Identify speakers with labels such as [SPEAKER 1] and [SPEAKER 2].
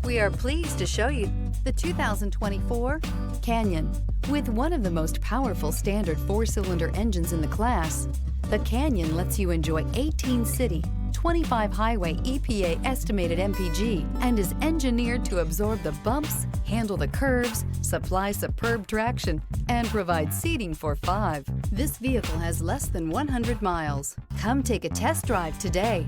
[SPEAKER 1] We are pleased to show you the 2024 Canyon. With one of the most powerful standard four-cylinder engines in the class, the Canyon lets you enjoy 18 city, 25 highway EPA estimated MPG and is engineered to absorb the bumps, handle the curves, supply superb traction, and provide seating for 5. This vehicle has less than 100 miles. Come take a test drive today.